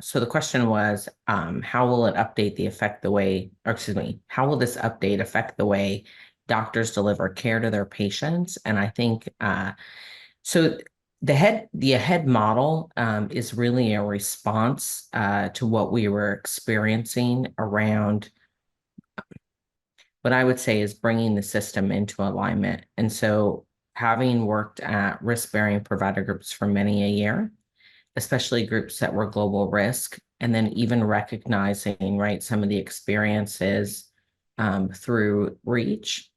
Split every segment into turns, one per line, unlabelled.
So the question was, how will it update the affect the way, or excuse me, how will this update affect the way doctors deliver care to their patients? And I think so. The ahead model is really a response to what we were experiencing around what I would say is bringing the system into alignment. And so, having worked at risk-bearing provider groups for many a year, especially groups that were global risk, and then even recognizing, right, some of the experiences through REACH.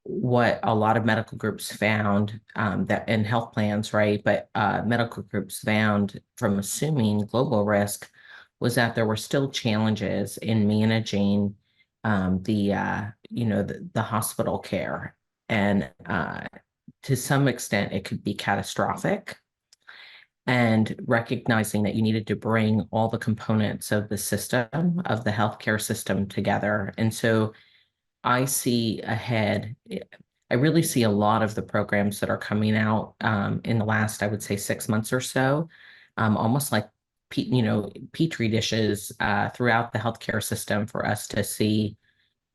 What a lot of medical groups found that in health plans, right, but medical groups found from assuming global risk was that there were still challenges in managing the hospital care, and to some extent it could be catastrophic, and recognizing that you needed to bring all the components of the system, of the healthcare system together. And so I see ahead, I really see a lot of the programs that are coming out in the last, I would say, 6 months or so, almost like, petri dishes throughout the healthcare system for us to see,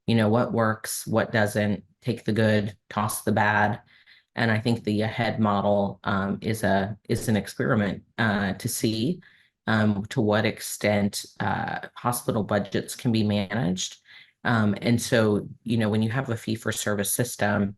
what works, what doesn't, take the good, toss the bad. And I think the ahead model is an experiment to see to what extent hospital budgets can be managed. And so, when you have a fee-for-service system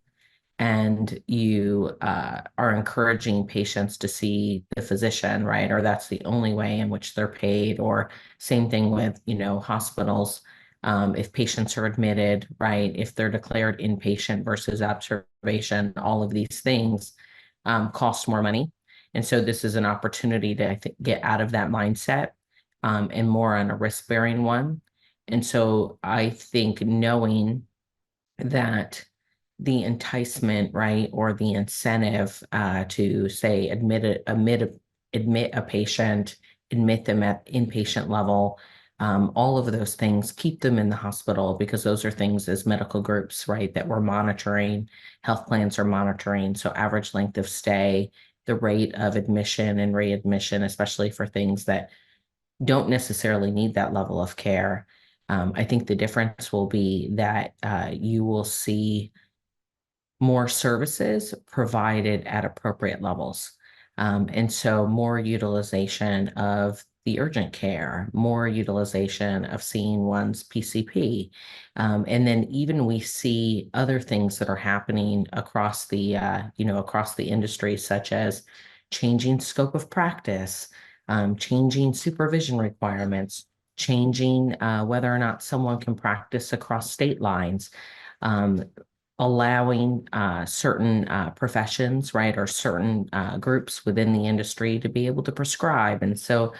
and you are encouraging patients to see the physician, right? Or that's the only way in which they're paid, or same thing with, hospitals. If patients are admitted, right? If they're declared inpatient versus observation, all of these things cost more money. And so this is an opportunity to, I think, get out of that mindset and more on a risk-bearing one. And so I think knowing that the enticement, right, or the incentive to say admit a patient, admit them at inpatient level, all of those things, keep them in the hospital, because those are things as medical groups, right, that we're monitoring, health plans are monitoring. So average length of stay, the rate of admission and readmission, especially for things that don't necessarily need that level of care. I think the difference will be that you will see more services provided at appropriate levels. And so more utilization of the urgent care, more utilization of seeing one's PCP. And then even we see other things that are happening across across the industry, such as changing scope of practice, changing supervision requirements, changing whether or not someone can practice across state lines. Um, Allowing certain professions, right, or certain groups within the industry to be able to prescribe. And so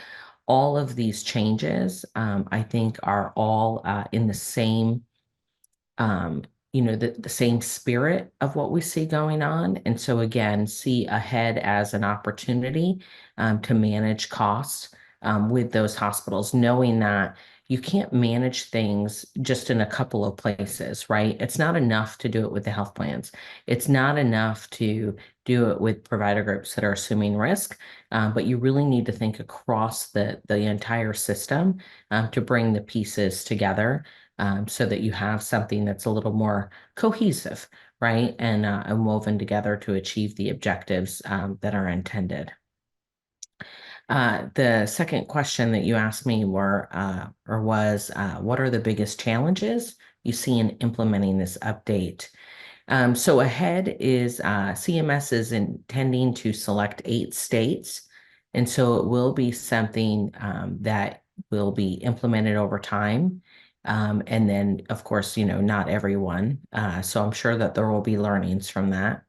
all of these changes, I think, are all in the same, the same spirit of what we see going on. And so again, see ahead as an opportunity to manage costs with those hospitals, knowing that you can't manage things just in a couple of places, right? It's not enough to do it with the health plans. It's not enough to do it with provider groups that are assuming risk, but you really need to think across the entire system to bring the pieces together, so that you have something that's a little more cohesive, right? And woven together to achieve the objectives that are intended. The second question that you asked me was, what are the biggest challenges you see in implementing this update? So ahead is CMS is intending to select 8 states. And so it will be something that will be implemented over time. And then, of course, not everyone. So I'm sure that there will be learnings from that.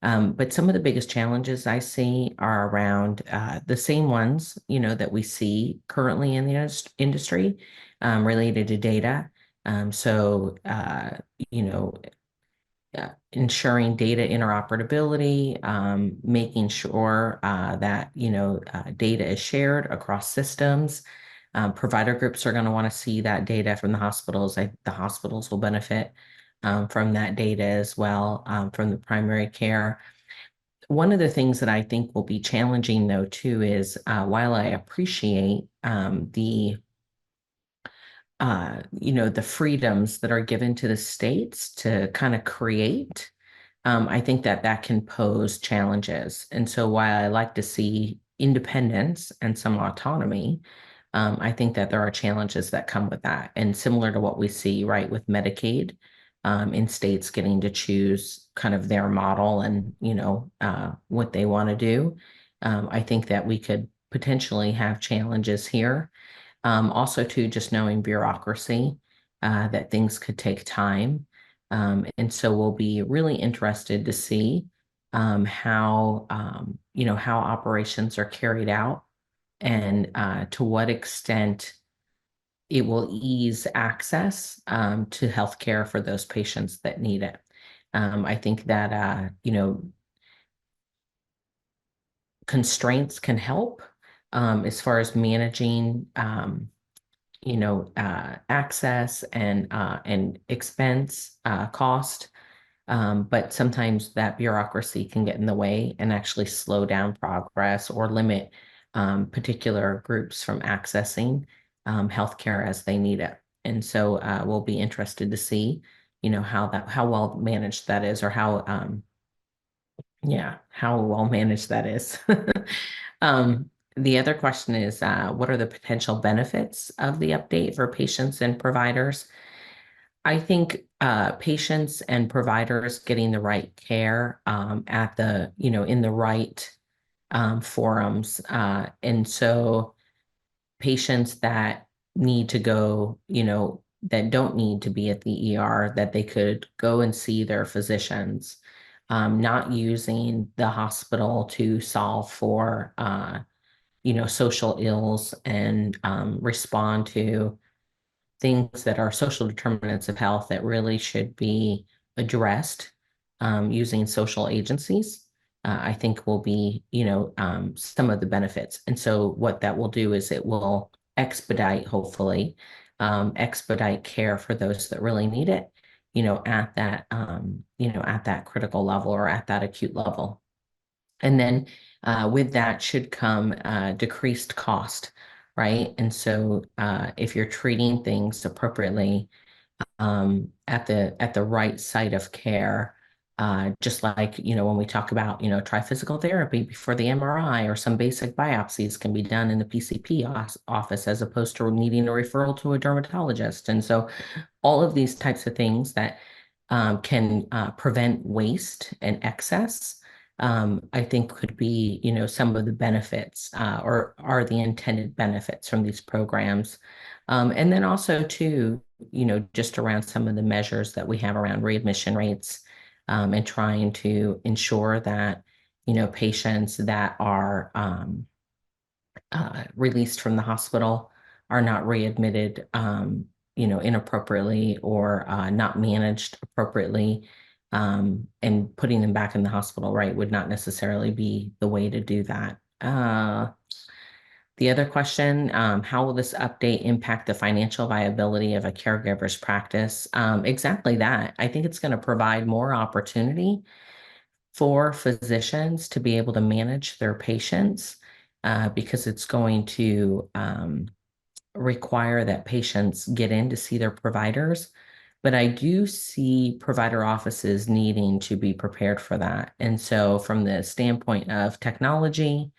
But some of the biggest challenges I see are around the same ones, that we see currently in the industry related to data. So, you know, ensuring data interoperability, making sure that, data is shared across systems. Provider groups are going to want to see that data from the hospitals. The hospitals will benefit from that data as well, from the primary care. One of the things that I think will be challenging though too is while I appreciate the freedoms that are given to the states to kind of create, I think that that can pose challenges. And so while I like to see independence and some autonomy, I think that there are challenges that come with that. And similar to what we see, right, with Medicaid, in states getting to choose kind of their model and, what they want to do. I think that we could potentially have challenges here. Also, too, just knowing bureaucracy, that things could take time. And so we'll be really interested to see how operations are carried out and to what extent it will ease access to healthcare for those patients that need it. I think that, constraints can help as far as managing access and expense cost. But sometimes that bureaucracy can get in the way and actually slow down progress or limit particular groups from accessing healthcare as they need it. And so we'll be interested to see, how well managed that is, or how well managed that is. The other question is, what are the potential benefits of the update for patients and providers? I think patients and providers getting the right care in the right forums. And so patients that need to go, that don't need to be at the ER, that they could go and see their physicians, not using the hospital to solve for, social ills and respond to things that are social determinants of health that really should be addressed using social agencies. I think will be, some of the benefits. And so what that will do is it will hopefully, expedite care for those that really need it, at that critical level or at that acute level. And then with that should come decreased cost, right? And so if you're treating things appropriately at the right site of care, just like, when we talk about, triphysical therapy before the MRI, or some basic biopsies can be done in the PCP office as opposed to needing a referral to a dermatologist. And so all of these types of things that can prevent waste and excess, I think could be, some of the benefits or are the intended benefits from these programs. And then also too, just around some of the measures that we have around readmission rates, and trying to ensure that, patients that are released from the hospital are not readmitted, inappropriately, or not managed appropriately. And putting them back in the hospital, right, would not necessarily be the way to do that. The other question, how will this update impact the financial viability of a caregiver's practice? Exactly that. I think it's going to provide more opportunity for physicians to be able to manage their patients, because it's going to require that patients get in to see their providers. But I do see provider offices needing to be prepared for that. And so from the standpoint of technology,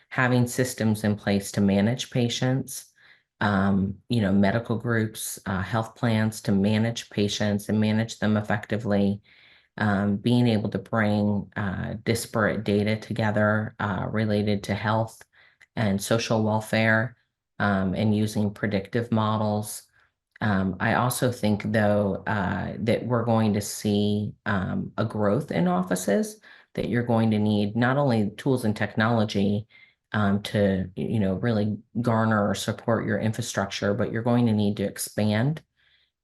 having systems in place to manage patients, medical groups, health plans to manage patients and manage them effectively, being able to bring disparate data together related to health and social welfare, and using predictive models. I also think, though, that we're going to see a growth in offices, that you're going to need not only tools and technology to, really garner or support your infrastructure, but you're going to need to expand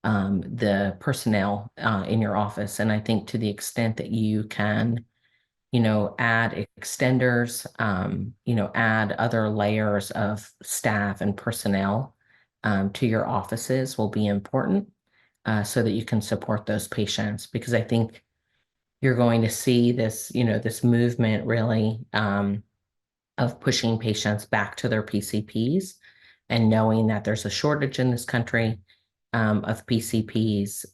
the personnel in your office. And I think to the extent that you can, add extenders, add other layers of staff and personnel to your offices will be important, so that you can support those patients. Because I think You're going to see this, this movement really of pushing patients back to their PCPs and knowing that there's a shortage in this country of PCPs.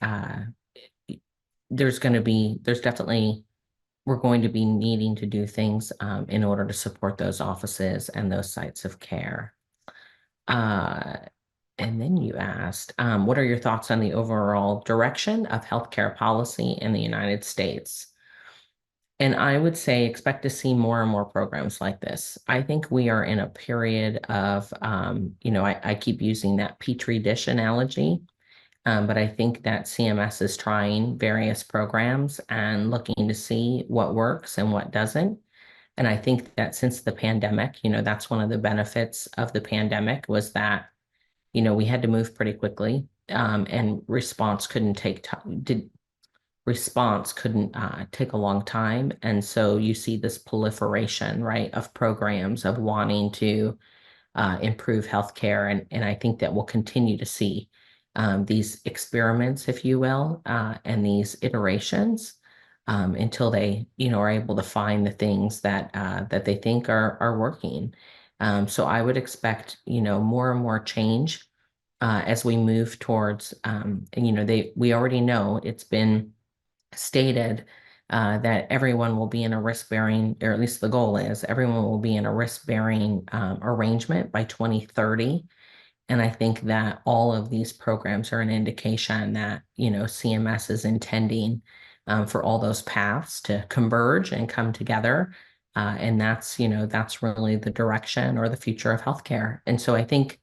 There's definitely, we're going to be needing to do things in order to support those offices and those sites of care. Uh, and then you asked, what are your thoughts on the overall direction of healthcare policy in the United States? And I would say expect to see more and more programs like this. I think we are in a period of, I keep using that petri dish analogy, but I think that CMS is trying various programs and looking to see what works and what doesn't. And I think that since the pandemic, that's one of the benefits of the pandemic was that, we had to move pretty quickly, and response couldn't take a long time. And so you see this proliferation, right, of programs of wanting to improve healthcare. And I think that we'll continue to see these experiments, if you will, and these iterations until they, are able to find the things that they think are working. So I would expect, more and more change as we move towards, and we already know it's been stated that everyone will be in a risk-bearing, or at least the goal is everyone will be in a risk-bearing arrangement by 2030. And I think that all of these programs are an indication that, CMS is intending for all those paths to converge and come together. And that's really the direction or the future of healthcare. And so I think,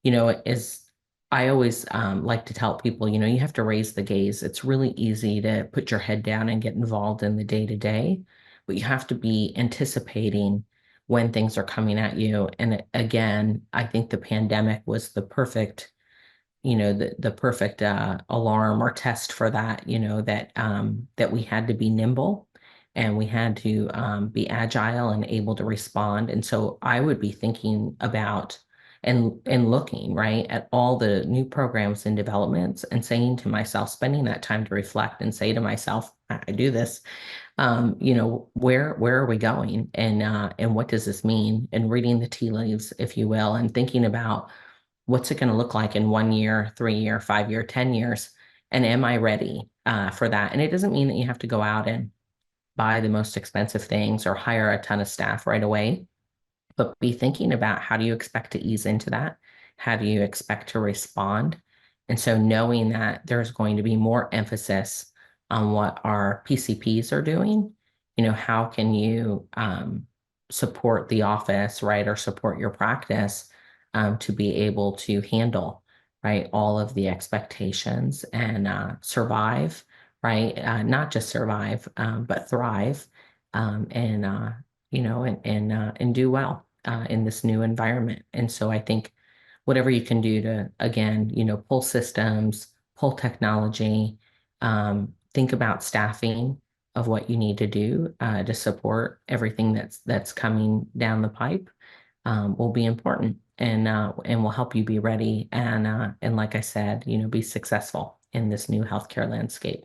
is I always like to tell people, you have to raise the gaze. It's really easy to put your head down and get involved in the day to day, but you have to be anticipating when things are coming at you. And again, I think the pandemic was the perfect, the perfect alarm or test for that, that we had to be nimble and we had to be agile and able to respond. And so I would be thinking about and looking right at all the new programs and developments and saying to myself, spending that time to reflect and say to myself, I do this, where are we going and what does this mean? And reading the tea leaves, if you will, and thinking about what's it going to look like in 1 year, 3 year, 5 year, 10 years, and am I ready for that? And it doesn't mean that you have to go out and buy the most expensive things or hire a ton of staff right away, but be thinking about how do you expect to ease into that? How do you expect to respond? And so knowing that there's going to be more emphasis on what our PCPs are doing, how can you support the office, right, or support your practice to be able to handle, right, all of the expectations and survive, right? Not just survive, but thrive, and and do well in this new environment. And so I think whatever you can do to, again, pull systems, pull technology, think about staffing of what you need to do to support everything that's coming down the pipe will be important and will help you be ready and like I said, be successful in this new healthcare landscape.